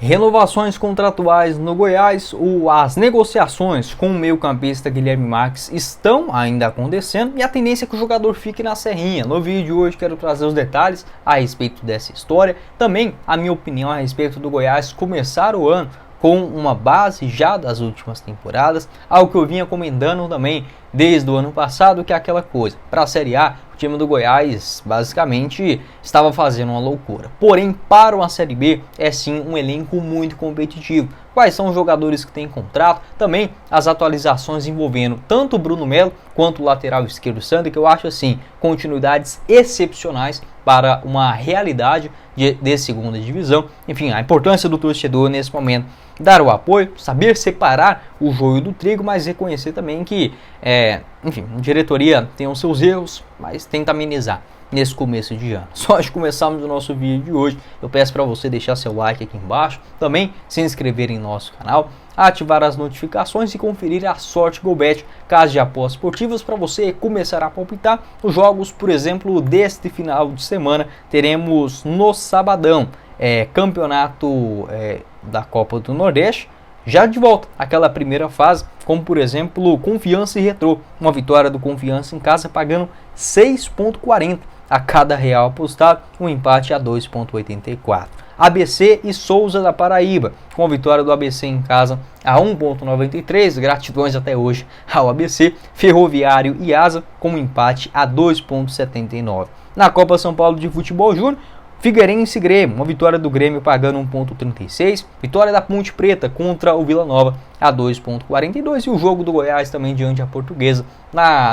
Renovações contratuais no Goiás, as negociações com o meio-campista Guilherme Marques estão ainda acontecendo e a tendência é que o jogador fique na Serrinha. No vídeo de hoje quero trazer os detalhes a respeito dessa história, também a minha opinião a respeito do Goiás começar o ano com uma base já das últimas temporadas, algo que eu vinha comentando também desde o ano passado, que é aquela coisa, para a Série A, o time do Goiás basicamente estava fazendo uma loucura. Porém, para uma Série B, é sim um elenco muito competitivo. Quais são os jogadores que têm contrato? Também as atualizações envolvendo tanto o Bruno Melo quanto o lateral esquerdo Sander, que eu acho assim, continuidades excepcionais para uma realidade de segunda divisão. Enfim, a importância do torcedor nesse momento dar o apoio, saber separar o joio do trigo, mas reconhecer também que, enfim, a diretoria tem os seus erros, mas tenta amenizar nesse começo de ano. Só antes de começarmos o nosso vídeo de hoje, eu peço para você deixar seu like aqui embaixo, também se inscrever em nosso canal, ativar as notificações e conferir a sorte GoBet, casa de apostas esportivas, para você começar a palpitar os jogos. Por exemplo, deste final de semana teremos no sabadão campeonato da Copa do Nordeste, já de volta àquela primeira fase, como por exemplo Confiança e Retrô, uma vitória do Confiança em casa pagando 6,40 a cada real apostado, um empate a 2,84. ABC e Souza da Paraíba, com a vitória do ABC em casa a 1,93, gratidões até hoje ao ABC. Ferroviário e Asa com um empate a 2,79. Na Copa São Paulo de Futebol Júnior, Figueirense e Grêmio, uma vitória do Grêmio pagando 1,36, vitória da Ponte Preta contra o Vila Nova a 2,42 e o jogo do Goiás também diante da Portuguesa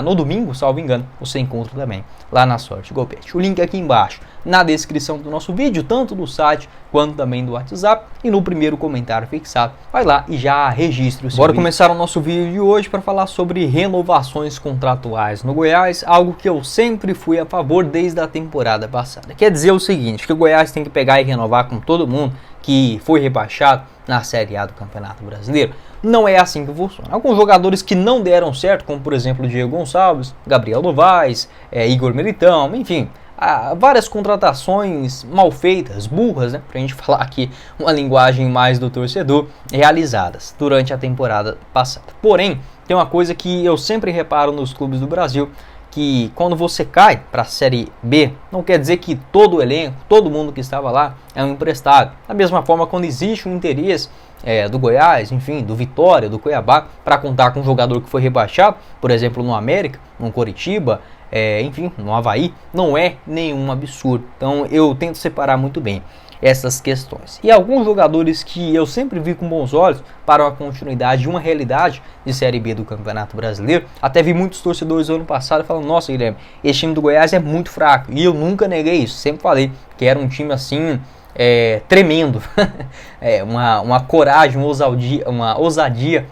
no domingo, salvo engano, você encontra também lá na Sorte GoBet. O link aqui embaixo na descrição do nosso vídeo, tanto do site quanto também do WhatsApp e no primeiro comentário fixado. Vai lá e já registre o seu. Bora começar o nosso vídeo de hoje para falar sobre renovações contratuais no Goiás, algo que eu sempre fui a favor desde a temporada passada. Quer dizer o seguinte, que o Goiás tem que pegar e renovar com todo mundo que foi rebaixado na Série A do Campeonato Brasileiro. Não é assim que funciona. Alguns jogadores que não deram certo, como por exemplo Diego Gonçalves, Gabriel Novaes, Igor Militão, enfim, várias contratações mal feitas, burras, né, pra gente falar aqui uma linguagem mais do torcedor, realizadas durante a temporada passada. Porém, tem uma coisa que eu sempre reparo nos clubes do Brasil, que quando você cai para a Série B, não quer dizer que todo o elenco, todo mundo que estava lá é um emprestado. Da mesma forma, quando existe um interesse do Goiás, enfim, do Vitória, do Cuiabá, para contar com um jogador que foi rebaixado, por exemplo, no América, no Coritiba, enfim, no Avaí, não é nenhum absurdo. Então eu tento separar muito bem essas questões. E alguns jogadores que eu sempre vi com bons olhos para a continuidade de uma realidade de Série B do Campeonato Brasileiro, até vi muitos torcedores do ano passado falando: nossa, Guilherme, esse time do Goiás é muito fraco. E eu nunca neguei isso, sempre falei que era um time assim tremendo, uma coragem, uma ousadia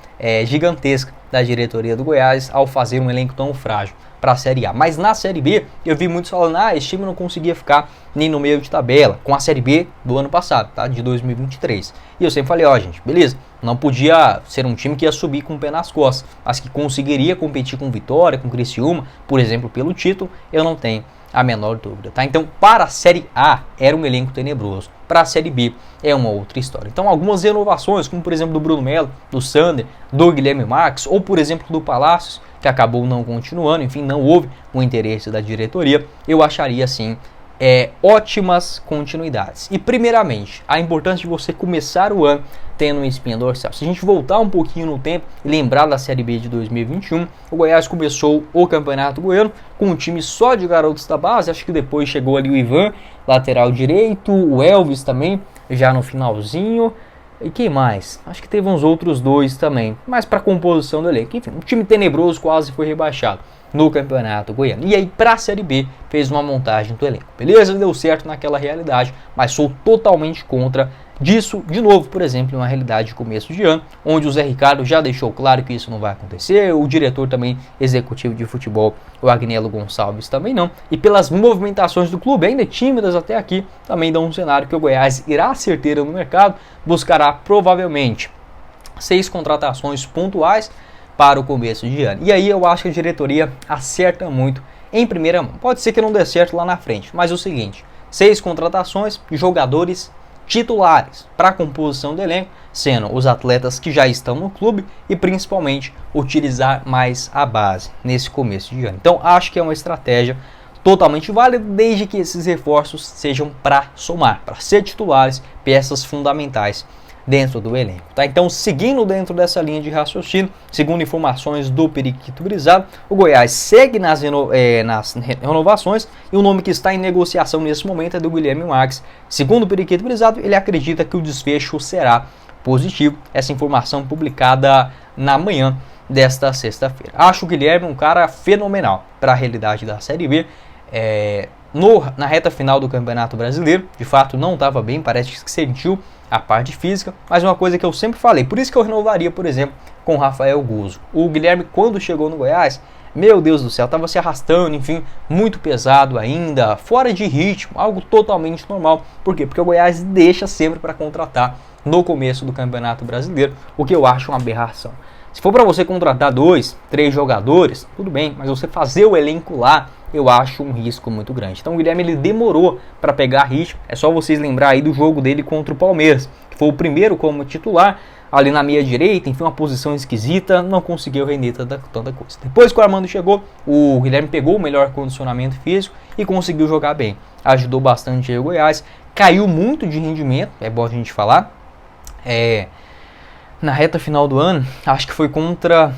gigantesca da diretoria do Goiás ao fazer um elenco tão frágil para a Série A. Mas na Série B, eu vi muitos falando: esse time não conseguia ficar nem no meio de tabela, com a Série B do ano passado, tá? De 2023. E eu sempre falei: gente, beleza, não podia ser um time que ia subir com o pé nas costas, mas que conseguiria competir com Vitória, com Criciúma, por exemplo, pelo título, eu não tenho a menor dúvida, tá? Então, para a Série A, era um elenco tenebroso. Para a Série B, é uma outra história. Então, algumas renovações, como por exemplo do Bruno Melo, do Sander, do Guilherme Marques, ou por exemplo do Palácios, que acabou não continuando, enfim, não houve o interesse da diretoria, eu acharia assim ótimas continuidades. E primeiramente, a importância de você começar o ano tendo uma espinha dorsal. Se a gente voltar um pouquinho no tempo e lembrar da Série B de 2021, o Goiás começou o Campeonato Goiano com um time só de garotos da base. Acho que depois chegou ali o Ivan, lateral direito, o Elvis também, já no finalzinho. E quem mais? Acho que teve uns outros dois também, mas para composição do elenco. Enfim, um time tenebroso, quase foi rebaixado no Campeonato Goiano. E aí, para a Série B, fez uma montagem do elenco. Beleza, deu certo naquela realidade, mas sou totalmente contra disso, de novo, por exemplo, em uma realidade de começo de ano, onde o Zé Ricardo já deixou claro que isso não vai acontecer, o diretor também executivo de futebol, o Agnello Gonçalves, também não, e pelas movimentações do clube, ainda tímidas até aqui, também dão um cenário que o Goiás irá certeiro no mercado, buscará provavelmente 6 contratações pontuais para o começo de ano. E aí eu acho que a diretoria acerta muito em primeira mão. Pode ser que não dê certo lá na frente, mas é o seguinte: 6 contratações de jogadores titulares para a composição do elenco, sendo os atletas que já estão no clube e principalmente utilizar mais a base nesse começo de ano. Então acho que é uma estratégia totalmente válida, desde que esses reforços sejam para somar, para ser titulares, peças fundamentais dentro do elenco. Tá? Então, seguindo dentro dessa linha de raciocínio, segundo informações do Periquito Grisado, o Goiás segue nas renovações e o nome que está em negociação nesse momento é do Guilherme Marques. Segundo o Periquito Grisado, ele acredita que o desfecho será positivo. Essa informação publicada na manhã desta sexta-feira. Acho o Guilherme um cara fenomenal para a realidade da Série B. Na reta final do Campeonato Brasileiro, de fato não estava bem, parece que sentiu a parte física, mas uma coisa que eu sempre falei, por isso que eu renovaria, por exemplo, com o Rafael Guzzo. O Guilherme, quando chegou no Goiás, meu Deus do céu, estava se arrastando, enfim, muito pesado ainda, fora de ritmo, algo totalmente normal. Por quê? Porque o Goiás deixa sempre para contratar no começo do Campeonato Brasileiro, o que eu acho uma aberração. Se for para você contratar 2, 3 jogadores, tudo bem, mas você fazer o elenco lá, eu acho um risco muito grande. Então o Guilherme ele demorou para pegar ritmo. É só vocês lembrar aí do jogo dele contra o Palmeiras, que foi o primeiro como titular, ali na meia direita, enfim, uma posição esquisita, não conseguiu render tanta coisa. Depois que o Armando chegou, o Guilherme pegou o melhor condicionamento físico e conseguiu jogar bem. Ajudou bastante aí o Goiás, caiu muito de rendimento, é bom a gente falar. Na reta final do ano, acho que foi contra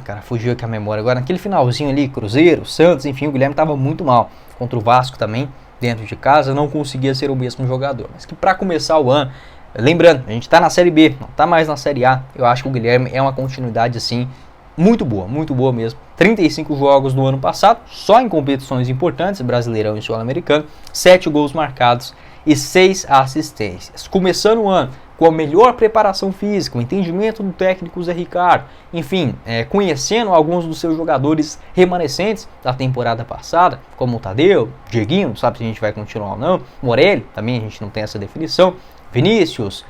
cara, fugiu aqui a memória agora, naquele finalzinho ali, Cruzeiro, Santos, enfim, o Guilherme estava muito mal, contra o Vasco também, dentro de casa, não conseguia ser o mesmo jogador, mas que para começar o ano, lembrando, a gente está na Série B, não está mais na Série A, eu acho que o Guilherme é uma continuidade assim, muito boa mesmo. 35 jogos no ano passado, só em competições importantes, Brasileirão e Sul-Americano, 7 gols marcados e 6 assistências. Começando o ano com a melhor preparação física, o entendimento do técnico Zé Ricardo, enfim, conhecendo alguns dos seus jogadores remanescentes da temporada passada, como o Tadeu, Dieguinho, não sabe se a gente vai continuar ou não, Morelli, também a gente não tem essa definição, Vinícius,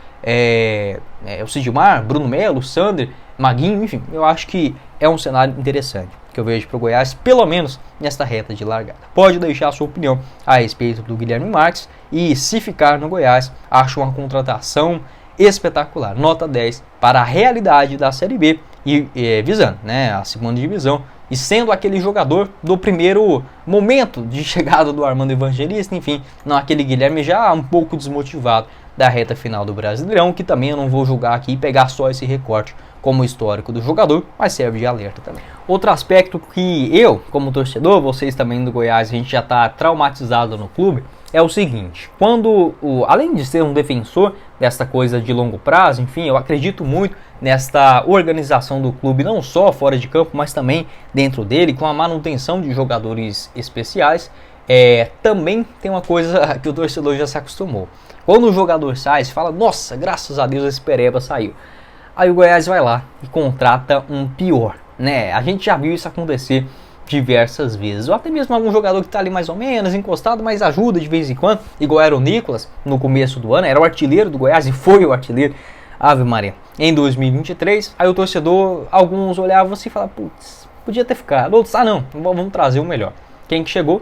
o Sidmar, Bruno Melo, Sander, Maguinho, enfim, eu acho que é um cenário interessante que eu vejo para o Goiás, pelo menos nesta reta de largada. Pode deixar a sua opinião a respeito do Guilherme Marques e, se ficar no Goiás, acho uma contratação espetacular, nota 10 para a realidade da Série B e visando a segunda divisão e sendo aquele jogador do primeiro momento de chegada do Armando Evangelista, enfim, não aquele Guilherme já um pouco desmotivado da reta final do Brasileirão, que também eu não vou julgar aqui e pegar só esse recorte como histórico do jogador, mas serve de alerta também. Outro aspecto que eu, como torcedor, vocês também do Goiás, a gente já está traumatizado no clube, é o seguinte, quando, além de ser um defensor desta coisa de longo prazo, enfim, eu acredito muito nesta organização do clube, não só fora de campo, mas também dentro dele, com a manutenção de jogadores especiais. Também tem uma coisa que o torcedor já se acostumou. Quando o jogador sai, se fala, nossa, graças a Deus esse Pereba saiu. Aí o Goiás vai lá e contrata um pior, né? A gente já viu isso acontecer diversas vezes. Ou até mesmo algum jogador que está ali mais ou menos encostado, mas ajuda de vez em quando. Igual era o Nicolas no começo do ano, era o artilheiro do Goiás e foi o artilheiro. Ave Maria. Em 2023, aí o torcedor, alguns olhavam assim e falavam, putz, podia ter ficado. Outros, não, vamos trazer o melhor. Quem que chegou?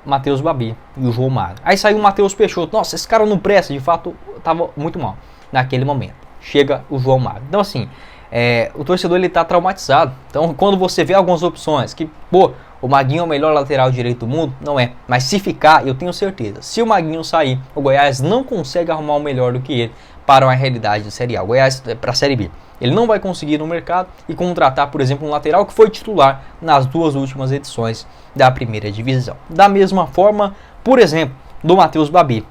Matheus Babi e o João Magno. Aí saiu o Matheus Peixoto. Nossa, esse cara não presta, de fato, estava muito mal naquele momento. Chega o João Magno. Então assim, o torcedor ele tá traumatizado. Então quando você vê algumas opções que, o Maguinho é o melhor lateral direito do mundo, não é. Mas se ficar, eu tenho certeza, se o Maguinho sair, o Goiás não consegue arrumar o melhor do que ele para uma realidade de Série A. O Goiás para a Série B. Ele não vai conseguir no mercado e contratar, por exemplo, um lateral que foi titular nas 2 últimas edições da primeira divisão. Da mesma forma, por exemplo, do Matheus Babi.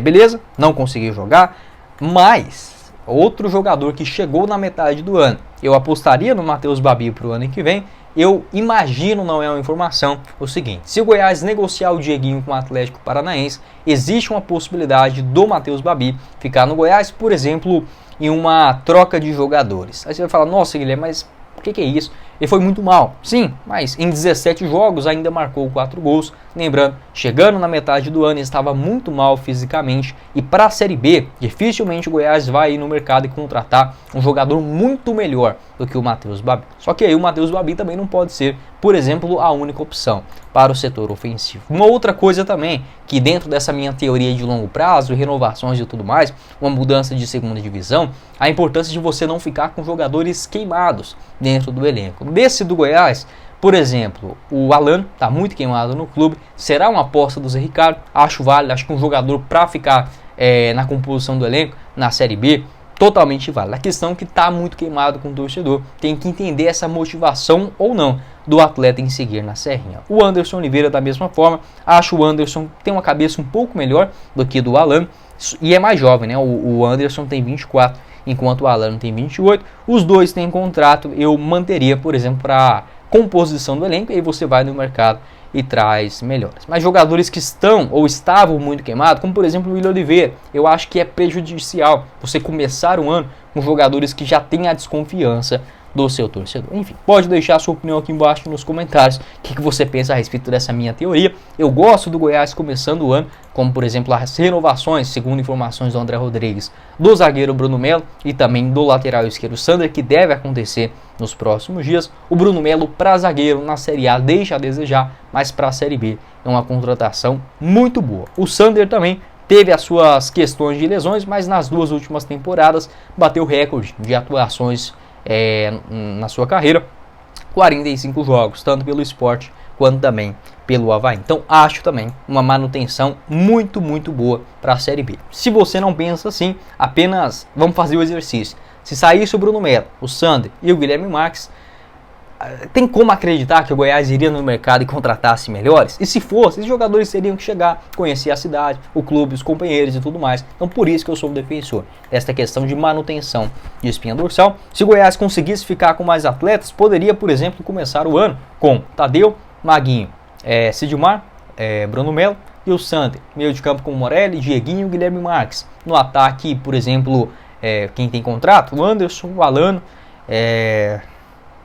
Beleza, não conseguiu jogar, mas outro jogador que chegou na metade do ano, eu apostaria no Matheus Babi para o ano que vem. Eu imagino, não é uma informação, o seguinte: se o Goiás negociar o Dieguinho com o Atlético Paranaense, existe uma possibilidade do Matheus Babi ficar no Goiás, por exemplo, em uma troca de jogadores. Aí você vai falar, nossa Guilherme, mas o que é isso? Ele foi muito mal, sim, mas em 17 jogos ainda marcou 4 gols. Lembrando, chegando na metade do ano estava muito mal fisicamente. E para a Série B, dificilmente o Goiás vai ir no mercado e contratar um jogador muito melhor do que o Matheus Babi. Só que aí o Matheus Babi também não pode ser, por exemplo, a única opção para o setor ofensivo. Uma outra coisa também, que dentro dessa minha teoria de longo prazo, renovações e tudo mais, uma mudança de segunda divisão, a importância de você não ficar com jogadores queimados dentro do elenco. Desse do Goiás, por exemplo, o Alan está muito queimado no clube, será uma aposta do Zé Ricardo, acho válido, acho que um jogador para ficar na composição do elenco, na Série B, totalmente válido. A questão é que está muito queimado com o torcedor, tem que entender essa motivação ou não do atleta em seguir na Serrinha. O Anderson Oliveira da mesma forma, acho o Anderson tem uma cabeça um pouco melhor do que do Alan, e é mais jovem, né? O Anderson tem 24, enquanto o Alan tem 28, os dois têm contrato, eu manteria, por exemplo, para composição do elenco, e aí você vai no mercado e traz melhores. Mas jogadores que estão ou estavam muito queimados, como por exemplo o Willian Oliveira, eu acho que é prejudicial você começar um ano com jogadores que já têm a desconfiança do seu torcedor. Enfim, pode deixar a sua opinião aqui embaixo nos comentários, o que você pensa a respeito dessa minha teoria. Eu gosto do Goiás começando o ano, como por exemplo as renovações, segundo informações do André Rodrigues, do zagueiro Bruno Melo e também do lateral esquerdo Sander, que deve acontecer nos próximos dias. O Bruno Melo para zagueiro na Série A deixa a desejar, mas para a Série B é uma contratação muito boa. O Sander também teve as suas questões de lesões, mas nas duas últimas temporadas bateu recorde de atuações na sua carreira, 45 jogos, tanto pelo Sport quanto também pelo Avaí. Então acho também uma manutenção muito boa para a Série B. Se você não pensa assim, apenas vamos fazer o exercício. Se saísse o Bruno Melo, o Sander e o Guilherme Marques, tem como acreditar que o Goiás iria no mercado e contratasse melhores? E se fosse, esses jogadores teriam que chegar, conhecer a cidade, o clube, os companheiros e tudo mais. Então por isso que eu sou o defensor desta questão de manutenção de espinha dorsal. Se o Goiás conseguisse ficar com mais atletas, poderia, por exemplo, começar o ano com Tadeu, Maguinho, Sidmar, Bruno Melo e o Sander. Meio de campo com o Morelli, Dieguinho e Guilherme Marques. No ataque, por exemplo, quem tem contrato? O Anderson, o Alano,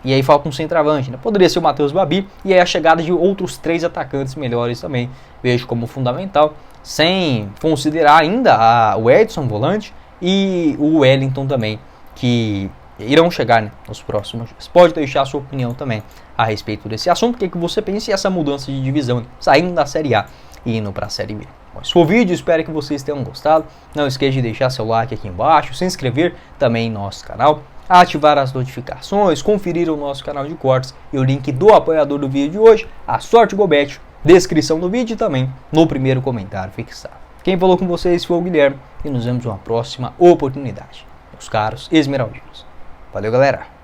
e aí falta um centroavante, né? Poderia ser o Matheus Babi, e aí a chegada de outros 3 atacantes melhores também, vejo como fundamental, sem considerar ainda o Edson, volante, e o Wellington também, que irão chegar, né, nos próximos dias. Pode deixar a sua opinião também a respeito desse assunto, o que você pensa e essa mudança de divisão, saindo da Série A e indo para a Série B. Esse foi o vídeo, espero que vocês tenham gostado. Não esqueça de deixar seu like aqui embaixo, se inscrever também em nosso canal, ativar as notificações, conferir o nosso canal de cortes e o link do apoiador do vídeo de hoje, a Sorte Gobet, descrição do vídeo e também no primeiro comentário fixado. Quem falou com vocês foi o Guilherme e nos vemos numa próxima oportunidade, meus caros esmeraldinos. Valeu, galera!